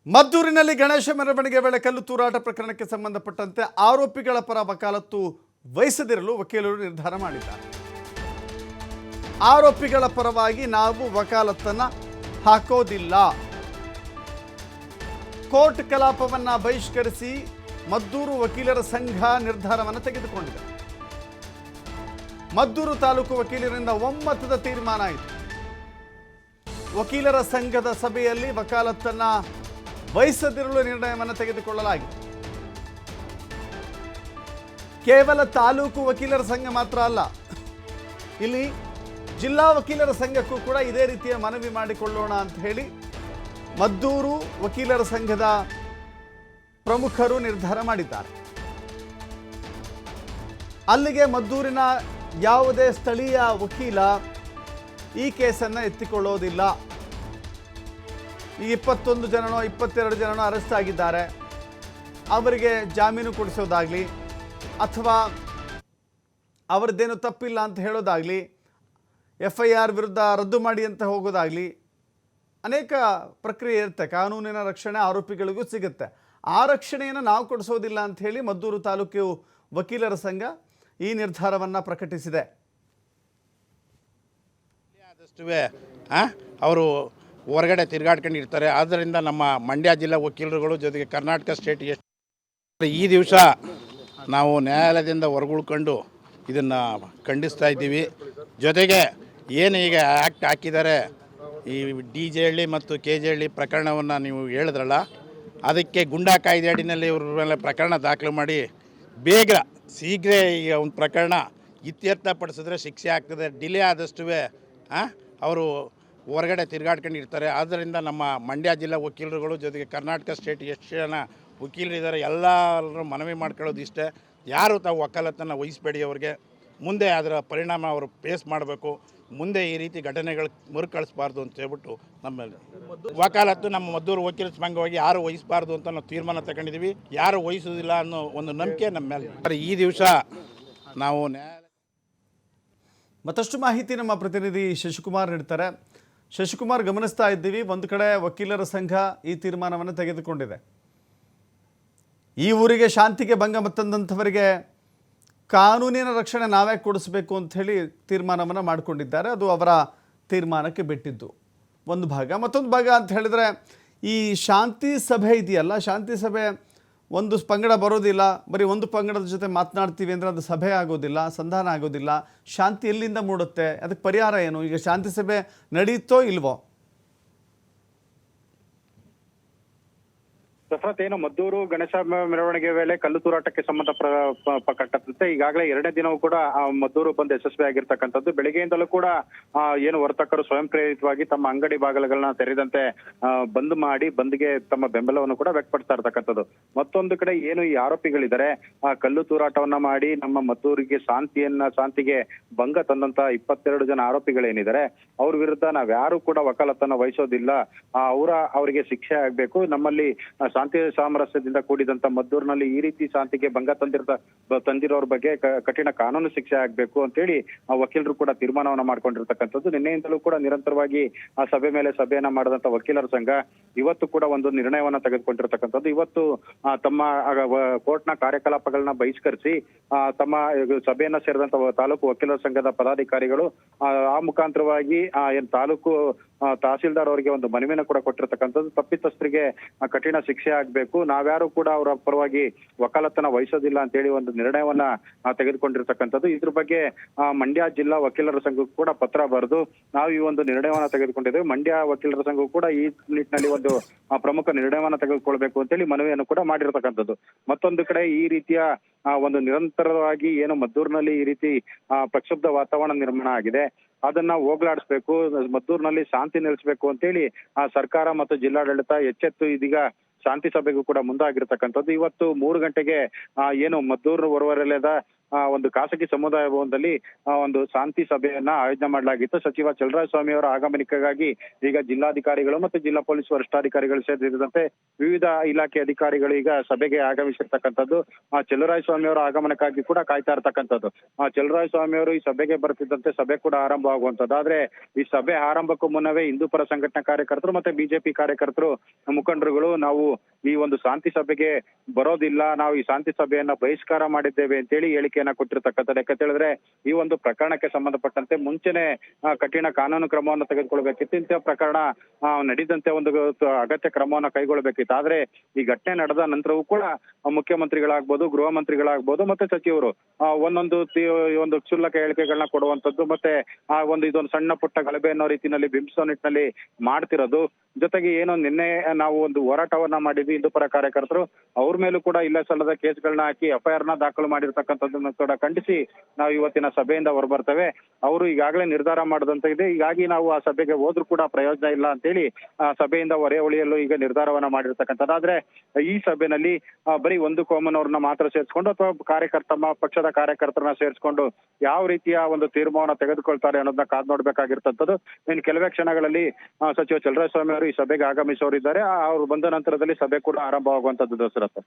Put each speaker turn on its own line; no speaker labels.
ಮದ್ದೂರಿನಲ್ಲಿ ಗಣೇಶ ಮೆರವಣಿಗೆ ವೇಳೆ ಕಲ್ಲು ತೂರಾಟ ಪ್ರಕರಣಕ್ಕೆ ಸಂಬಂಧಪಟ್ಟಂತೆ ಆರೋಪಿಗಳ ಪರ ವಕಾಲತ್ತು ವಹಿಸದಿರಲು ವಕೀಲರು ನಿರ್ಧಾರ ಮಾಡಿದ್ದಾರೆ. ಆರೋಪಿಗಳ ಪರವಾಗಿ ನಾವು ವಕಾಲತ್ತನ್ನ ಹಾಕೋದಿಲ್ಲ. ಕೋರ್ಟ್ ಕಲಾಪವನ್ನ ಬಹಿಷ್ಕರಿಸಿ ಮದ್ದೂರು ವಕೀಲರ ಸಂಘ ನಿರ್ಧಾರವನ್ನು ತೆಗೆದುಕೊಂಡಿದೆ. ಮದ್ದೂರು ತಾಲೂಕು ವಕೀಲರಿಂದ ಒಮ್ಮತದ ತೀರ್ಮಾನ ಆಯಿತು. ವಕೀಲರ ಸಂಘದ ಸಭೆಯಲ್ಲಿ ವಕಾಲತ್ತನ್ನ ವಹಿಸದಿರಲು ನಿರ್ಣಯವನ್ನು ತೆಗೆದುಕೊಳ್ಳಲಾಗಿದೆ. ಕೇವಲ ತಾಲೂಕು ವಕೀಲರ ಸಂಘ ಮಾತ್ರ ಅಲ್ಲ, ಇಲ್ಲಿ ಜಿಲ್ಲಾ ವಕೀಲರ ಸಂಘಕ್ಕೂ ಕೂಡ ಇದೇ ರೀತಿಯ ಮನವಿ ಮಾಡಿಕೊಳ್ಳೋಣ ಅಂತ ಹೇಳಿ ಮದ್ದೂರು ವಕೀಲರ ಸಂಘದ ಪ್ರಮುಖರು ನಿರ್ಧಾರ ಮಾಡಿದ್ದಾರೆ. ಅಲ್ಲಿಗೆ ಮದ್ದೂರಿನ ಯಾವುದೇ ಸ್ಥಳೀಯ ವಕೀಲ ಈ ಕೇಸನ್ನು ಎತ್ತಿಕೊಳ್ಳೋದಿಲ್ಲ. ಈ 21 ಜನನೋ 22 ಜನನೋ ಅರೆಸ್ಟ್ ಆಗಿದ್ದಾರೆ, ಅವರಿಗೆ ಜಾಮೀನು ಕೊಡಿಸೋದಾಗಲಿ ಅಥವಾ ಅವರದ್ದೇನು ತಪ್ಪಿಲ್ಲ ಅಂತ ಹೇಳೋದಾಗಲಿ, FIR ವಿರುದ್ಧ ರದ್ದು ಮಾಡಿ ಅಂತ ಹೋಗೋದಾಗಲಿ ಅನೇಕ ಪ್ರಕ್ರಿಯೆ ಇರುತ್ತೆ. ಕಾನೂನಿನ ರಕ್ಷಣೆ ಆರೋಪಿಗಳಿಗೂ ಸಿಗುತ್ತೆ. ಆ ರಕ್ಷಣೆಯನ್ನು ನಾವು ಕೊಡಿಸೋದಿಲ್ಲ ಅಂತ ಹೇಳಿ ಮದ್ದೂರು ತಾಲೂಕು ವಕೀಲರ ಸಂಘ ಈ ನಿರ್ಧಾರವನ್ನು ಪ್ರಕಟಿಸಿದೆ.
ಅವರು ಹೊರಗಡೆ ತಿರುಗಾಡ್ಕೊಂಡಿರ್ತಾರೆ. ಆದ್ದರಿಂದ ನಮ್ಮ ಮಂಡ್ಯ ಜಿಲ್ಲಾ ವಕೀಲರುಗಳು ಜೊತೆಗೆ ಕರ್ನಾಟಕ ಸ್ಟೇಟ್ ಈ ದಿವಸ ನಾವು ನ್ಯಾಯಾಲಯದಿಂದ ಹೊರಗುಳ್ಕೊಂಡು ಇದನ್ನು ಖಂಡಿಸ್ತಾ ಇದ್ದೀವಿ. ಜೊತೆಗೆ ಏನು ಈಗ ಆ್ಯಕ್ಟ್ ಹಾಕಿದ್ದಾರೆ, ಈ DJ ಮತ್ತು KJ ಪ್ರಕರಣವನ್ನು ನೀವು ಹೇಳಿದ್ರಲ್ಲ, ಅದಕ್ಕೆ ಗುಂಡಾ ಕಾಯ್ದೆ ಅಡಿನಲ್ಲಿ ಇವ್ರ ಮೇಲೆ ಪ್ರಕರಣ ದಾಖಲು ಮಾಡಿ ಶೀಘ್ರ ಈಗ ಒಂದು ಪ್ರಕರಣ ಇತ್ಯರ್ಥಪಡಿಸಿದ್ರೆ ಶಿಕ್ಷೆ ಆಗ್ತದೆ. ಡಿಲೇ ಆದಷ್ಟು ಅವರು ಹೊರಗಡೆ ತಿರುಗಾಡ್ಕೊಂಡಿರ್ತಾರೆ. ಆದ್ದರಿಂದ ನಮ್ಮ ಮಂಡ್ಯ ಜಿಲ್ಲಾ ವಕೀಲರುಗಳು ಜೊತೆಗೆ ಕರ್ನಾಟಕ ಸ್ಟೇಟ್ ಎಷ್ಟು ಜನ ವಕೀಲರಿದ್ದಾರೆ ಎಲ್ಲರೂ ಮನವಿ ಮಾಡ್ಕೊಳ್ಳೋದು ಇಷ್ಟೇ, ಯಾರು ತಾವು ವಕಾಲತ್ತನ್ನು ವಹಿಸಬೇಡಿ. ಅವ್ರಿಗೆ ಮುಂದೆ ಅದರ ಪರಿಣಾಮ ಅವರು ಫೇಸ್ ಮಾಡಬೇಕು. ಮುಂದೆ ಈ ರೀತಿ ಘಟನೆಗಳು ಮರುಕಳಿಸಬಾರ್ದು ಅಂತ ಹೇಳ್ಬಿಟ್ಟು ನಮ್ಮಲ್ಲಿ ವಕಾಲತ್ತು ನಮ್ಮ ಮದ್ದೂರು ವಕೀಲ ಸಂಘವಾಗಿ ಯಾರು ವಹಿಸಬಾರ್ದು ಅಂತ ನಾವು ತೀರ್ಮಾನ ತಗೊಂಡಿದ್ದೀವಿ. ಯಾರು ವಹಿಸೋದಿಲ್ಲ ಅನ್ನೋ ಒಂದು ನಂಬಿಕೆ ನಮ್ಮ ಮೇಲೆ. ಈ ದಿವಸ ನಾವು
ಮತ್ತಷ್ಟು ಮಾಹಿತಿ ನಮ್ಮ ಪ್ರತಿನಿಧಿ ಶಶಿಕುಮಾರ್ ನೀಡ್ತಾರೆ. ಶಶಿಕುಮಾರ್, ಗಮನಿಸ್ತಾ ಇದ್ದೀವಿ, ಒಂದು ಕಡೆ ವಕೀಲರ ಸಂಘ ಈ ತೀರ್ಮಾನವನ್ನು ತೆಗೆದುಕೊಂಡಿದೆ. ಈ ಊರಿಗೆ ಶಾಂತಿಗೆ ಭಂಗ ತಂದಂಥವರಿಗೆ ಕಾನೂನಿನ ರಕ್ಷಣೆ ನಾವೇ ಕೊಡಿಸಬೇಕು ಅಂಥೇಳಿ ತೀರ್ಮಾನವನ್ನು ಮಾಡಿಕೊಂಡಿದ್ದಾರೆ. ಅದು ಅವರ ತೀರ್ಮಾನಕ್ಕೆ ಬಿಟ್ಟಿದ್ದು ಒಂದು ಭಾಗ. ಮತ್ತೊಂದು ಭಾಗ ಅಂತ ಹೇಳಿದರೆ, ಈ ಶಾಂತಿ ಸಭೆ ಇದೆಯಲ್ಲ, ಶಾಂತಿ ಸಭೆ ಒಂದು ಪಂಗಡ ಬರೋದಿಲ್ಲ, ಬರೀ ಒಂದು ಪಂಗಡದ ಜೊತೆ ಮಾತನಾಡ್ತೀವಿ ಅಂದರೆ ಅದು ಸಭೆ ಆಗೋದಿಲ್ಲ, ಸಂಧಾನ ಆಗೋದಿಲ್ಲ. ಶಾಂತಿ ಎಲ್ಲಿಂದ ಮೂಡುತ್ತೆ? ಅದಕ್ಕೆ ಪರಿಹಾರ ಏನು? ಈಗ ಶಾಂತಿ ಸಭೆ ನಡೀತೋ ಇಲ್ವೋ?
ದಸರತ್ ಏನು ಮದ್ದೂರು ಗಣೇಶ ಮೆರವಣಿಗೆ ವೇಳೆ ಕಲ್ಲು ತೂರಾಟಕ್ಕೆ ಸಂಬಂಧಪಟ್ಟಂತೆ ಈಗಾಗಲೇ 2ನೇ ದಿನವೂ ಕೂಡ ಮದ್ದೂರು ಬಂದ್ ಯಶಸ್ವಿ ಆಗಿರ್ತಕ್ಕಂಥದ್ದು. ಬೆಳಿಗ್ಗೆಯಿಂದಲೂ ಕೂಡ ಏನು ವರ್ತಕರು ಸ್ವಯಂ ಪ್ರೇರಿತವಾಗಿ ತಮ್ಮ ಅಂಗಡಿ ಬಾಗಿಲುಗಳನ್ನ ತೆರೆದಂತೆ ಬಂದ್ ಮಾಡಿ ಬಂದ್ಗೆ ತಮ್ಮ ಬೆಂಬಲವನ್ನು ಕೂಡ ವ್ಯಕ್ತಪಡಿಸ್ತಾ ಇರ್ತಕ್ಕಂಥದ್ದು. ಮತ್ತೊಂದು ಕಡೆ ಏನು ಈ ಆರೋಪಿಗಳಿದ್ದಾರೆ, ಕಲ್ಲು ತೂರಾಟವನ್ನ ಮಾಡಿ ನಮ್ಮ ಮದ್ದೂರಿಗೆ ಶಾಂತಿಗೆ ಭಂಗ ತಂದಂತ 22 ಜನ ಆರೋಪಿಗಳೇನಿದ್ದಾರೆ ಅವ್ರ ವಿರುದ್ಧ ನಾವ್ಯಾರು ಕೂಡ ವಕಾಲತ್ತನ್ನ ವಹಿಸೋದಿಲ್ಲ, ಅವರಿಗೆ ಶಿಕ್ಷೆ ಆಗ್ಬೇಕು. ನಮ್ಮಲ್ಲಿ ಶಾಂತಿ ಸಾಮರಸ್ಯದಿಂದ ಕೂಡಿದಂತ ಮದ್ದೂರಿನಲ್ಲಿ ಈ ರೀತಿ ಶಾಂತಿಗೆ ಭಂಗ ತಂದಿರೋರ ಬಗ್ಗೆ ಕಠಿಣ ಕಾನೂನು ಶಿಕ್ಷೆ ಆಗ್ಬೇಕು ಅಂತೇಳಿ ವಕೀಲರು ಕೂಡ ತೀರ್ಮಾನವನ್ನ ಮಾಡ್ಕೊಂಡಿರ್ತಕ್ಕಂಥದ್ದು. ನಿನ್ನೆಯಿಂದಲೂ ಕೂಡ ನಿರಂತರವಾಗಿ ಆ ಸಭೆ ಮೇಲೆ ಸಭೆಯನ್ನ ಮಾಡಿದಂತ ವಕೀಲರ ಸಂಘ ಇವತ್ತು ಕೂಡ ಒಂದು ನಿರ್ಣಯವನ್ನ ತೆಗೆದುಕೊಂಡಿರ್ತಕ್ಕಂಥದ್ದು. ಇವತ್ತು ತಮ್ಮ ಕೋರ್ಟ್ನ ಕಾರ್ಯಕಲಾಪಗಳನ್ನ ಬಹಿಷ್ಕರಿಸಿ ತಮ್ಮ ಸಭೆಯನ್ನ ಸೇರಿದಂತ ತಾಲೂಕು ವಕೀಲರ ಸಂಘದ ಪದಾಧಿಕಾರಿಗಳು ಆ ಮುಖಾಂತರವಾಗಿ ಏನ್ ತಾಲೂಕು ತಹಸೀಲ್ದಾರ್ ಅವರಿಗೆ ಒಂದು ಮನವಿಯನ್ನು ಕೂಡ ಕೊಟ್ಟಿರ್ತಕ್ಕಂಥದ್ದು. ತಪ್ಪಿತಸ್ಥರಿಗೆ ಕಠಿಣ ಶಿಕ್ಷೆ ಆಗ್ಬೇಕು, ನಾವ್ಯಾರು ಕೂಡ ಅವರ ಪರವಾಗಿ ವಕಾಲತ್ತನ್ನ ವಹಿಸೋದಿಲ್ಲ ಅಂತ ಹೇಳಿ ಒಂದು ನಿರ್ಣಯವನ್ನ ತೆಗೆದುಕೊಂಡಿರ್ತಕ್ಕಂಥದ್ದು. ಇದ್ರ ಬಗ್ಗೆ ಮಂಡ್ಯ ಜಿಲ್ಲಾ ವಕೀಲರ ಸಂಘಕ್ಕೂ ಕೂಡ ಪತ್ರ ಬರೆದು ನಾವು ಈ ಒಂದು ನಿರ್ಣಯವನ್ನ ತೆಗೆದುಕೊಂಡಿದ್ದೇವೆ. ಮಂಡ್ಯ ವಕೀಲರ ಸಂಘವು ಕೂಡ ಈ ನಿಟ್ಟಿನಲ್ಲಿ ಒಂದು ಪ್ರಮುಖ ನಿರ್ಣಯವನ್ನ ತೆಗೆದುಕೊಳ್ಬೇಕು ಅಂತೇಳಿ ಮನವಿಯನ್ನು ಕೂಡ ಮಾಡಿರ್ತಕ್ಕಂಥದ್ದು. ಮತ್ತೊಂದು ಕಡೆ ಈ ರೀತಿಯ ಒಂದು ನಿರಂತರವಾಗಿ ಏನು ಮದ್ದೂರಿನಲ್ಲಿ ಈ ರೀತಿ ಪ್ರಕ್ಷುಬ್ಧ ವಾತಾವರಣ ನಿರ್ಮಾಣ ಆಗಿದೆ, ಅದನ್ನ ಹೋಗ್ಲಾಡಿಸ್ಬೇಕು, ಮದ್ದೂರಿನಲ್ಲಿ ಶಾಂತಿ ನೆಲೆಸಬೇಕು ಅಂತೇಳಿ ಸರ್ಕಾರ ಮತ್ತು ಜಿಲ್ಲಾಡಳಿತ ಎಚ್ಚೆತ್ತು ಇದೀಗ ಶಾಂತಿ ಸಭೆಗೂ ಕೂಡ ಮುಂದಾಗಿರ್ತಕ್ಕಂಥದ್ದು. ಇವತ್ತು 3 ಗಂಟೆಗೆ ಏನು ಮದ್ದೂರು ಹೊರವಲಯದ ಒಂದು ಖಾಸಗಿ ಸಮುದಾಯ ಭವನದಲ್ಲಿ ಒಂದು ಶಾಂತಿ ಸಭೆಯನ್ನ ಆಯೋಜನೆ ಮಾಡಲಾಗಿತ್ತು. ಸಚಿವ ಚಲುವರಾಯಸ್ವಾಮಿ ಅವರ ಆಗಮನಕ್ಕಾಗಿ ಈಗ ಜಿಲ್ಲಾಧಿಕಾರಿಗಳು ಮತ್ತು ಜಿಲ್ಲಾ ಪೊಲೀಸ್ ವರಿಷ್ಠಾಧಿಕಾರಿಗಳು ಸೇರಿದಂತೆ ವಿವಿಧ ಇಲಾಖೆ ಅಧಿಕಾರಿಗಳು ಈಗ ಸಭೆಗೆ ಆಗಮಿಸಿರ್ತಕ್ಕಂಥದ್ದು. ಚಲುವರಾಯಸ್ವಾಮಿ ಅವರ ಆಗಮನಕ್ಕಾಗಿ ಕೂಡ ಕಾಯ್ತಾ ಇರ್ತಕ್ಕಂಥದ್ದು. ಚಲುವರಾಯಸ್ವಾಮಿ ಅವರು ಈ ಸಭೆಗೆ ಬರ್ತಿದ್ದಂತೆ ಸಭೆ ಕೂಡ ಆರಂಭ ಆಗುವಂತದ್ದು. ಆದ್ರೆ ಈ ಸಭೆ ಆರಂಭಕ್ಕೂ ಮುನ್ನವೇ ಹಿಂದೂ ಪರ ಸಂಘಟನಾ ಕಾರ್ಯಕರ್ತರು ಮತ್ತೆ ಬಿಜೆಪಿ ಕಾರ್ಯಕರ್ತರು ಮುಖಂಡರುಗಳು ನಾವು ಈ ಒಂದು ಶಾಂತಿ ಸಭೆಗೆ ಬರೋದಿಲ್ಲ, ನಾವು ಈ ಶಾಂತಿ ಸಭೆಯನ್ನ ಬಹಿಷ್ಕಾರ ಮಾಡಿದ್ದೇವೆ ಅಂತೇಳಿ ಹೇಳಿಕೆಯನ್ನ ಕೊಟ್ಟಿರ್ತಕ್ಕಂಥದ್ದು. ಯಾಕಂತ ಹೇಳಿದ್ರೆ ಈ ಒಂದು ಪ್ರಕರಣಕ್ಕೆ ಸಂಬಂಧಪಟ್ಟಂತೆ ಮುಂಚೆನೆ ಕಠಿಣ ಕಾನೂನು ಕ್ರಮವನ್ನು ತೆಗೆದುಕೊಳ್ಬೇಕಿತ್ತು. ಇಂಥ ಪ್ರಕರಣ ನಡೆದಂತೆ ಒಂದು ಅಗತ್ಯ ಕ್ರಮವನ್ನು ಕೈಗೊಳ್ಳಬೇಕಿತ್ತು. ಆದ್ರೆ ಈ ಘಟನೆ ನಡೆದ ನಂತರವೂ ಕೂಡ ಮುಖ್ಯಮಂತ್ರಿಗಳಾಗ್ಬೋದು, ಗೃಹ ಮಂತ್ರಿಗಳಾಗ್ಬೋದು ಮತ್ತೆ ಸಚಿವರು ಒಂದು ಕ್ಷುಲ್ಲಕ ಹೇಳಿಕೆಗಳನ್ನ ಕೊಡುವಂತದ್ದು ಮತ್ತೆ ಇದೊಂದು ಸಣ್ಣ ಪುಟ್ಟ ಗಲಭೆ ಅನ್ನೋ ರೀತಿಯಲ್ಲಿ ಬಿಂಬಿಸೋ ನಿಟ್ಟಿನಲ್ಲಿ ಮಾಡ್ತಿರೋದು. ಜೊತೆಗೆ ಏನೋ ನಿನ್ನೆ ನಾವು ಒಂದು ಹೋರಾಟವನ್ನ ಮಾಡಿದ್ವಿ ಹಿಂದೂ ಪರ ಕಾರ್ಯಕರ್ತರು, ಅವ್ರ ಮೇಲೂ ಕೂಡ ಇಲ್ಲ ಸಲ್ಲದ ಕೇಸ್ಗಳನ್ನ ಹಾಕಿ FIR ನ ದಾಖಲು ಮಾಡಿರ್ತಕ್ಕಂಥದ್ದನ್ನು ಕೂಡ ಖಂಡಿಸಿ ನಾವು ಇವತ್ತಿನ ಸಭೆಯಿಂದ ಹೊರಬರ್ತೇವೆ. ಅವರು ಈಗಾಗಲೇ ನಿರ್ಧಾರ ಮಾಡಿದಂತ ಇದೆ, ಹೀಗಾಗಿ ನಾವು ಆ ಸಭೆಗೆ ಹೋದ್ರೂ ಕೂಡ ಪ್ರಯೋಜನ ಇಲ್ಲ ಅಂತೇಳಿ ಸಭೆಯಿಂದ ಹೊರೆ ಉಳಿಯಲು ಈಗ ನಿರ್ಧಾರವನ್ನ ಮಾಡಿರ್ತಕ್ಕಂಥದ್ದು. ಆದ್ರೆ ಈ ಸಭೆಯಲ್ಲಿ ಬರೀ ಒಂದು ಕೋಮನವ್ರನ್ನ ಮಾತ್ರ ಸೇರಿಸ್ಕೊಂಡು ಅಥವಾ ಪಕ್ಷದ ಕಾರ್ಯಕರ್ತರನ್ನ ಸೇರಿಸ್ಕೊಂಡು ಯಾವ ರೀತಿಯ ಒಂದು ತೀರ್ಮಾನ ತೆಗೆದುಕೊಳ್ತಾರೆ ಅನ್ನೋದನ್ನ ಕಾದ್ ನೋಡ್ಬೇಕಾಗಿರ್ತಕ್ಕಂಥದ್ದು. ಇನ್ನು ಕೆಲವೇ ಕ್ಷಣಗಳಲ್ಲಿ ಸಚಿವ ಚಲುವರಾಯಸ್ವಾಮಿ ಅವರು ಈ ಸಭೆಗೆ ಆಗಮಿಸೋರಿದ್ದಾರೆ. ಅವ್ರು ಬಂದ ನಂತರದಲ್ಲಿ ಸಭೆ ಕೂಡ ಆರಂಭವಾಗುವಂತದ್ದು ದಸರಾ ಸರ್.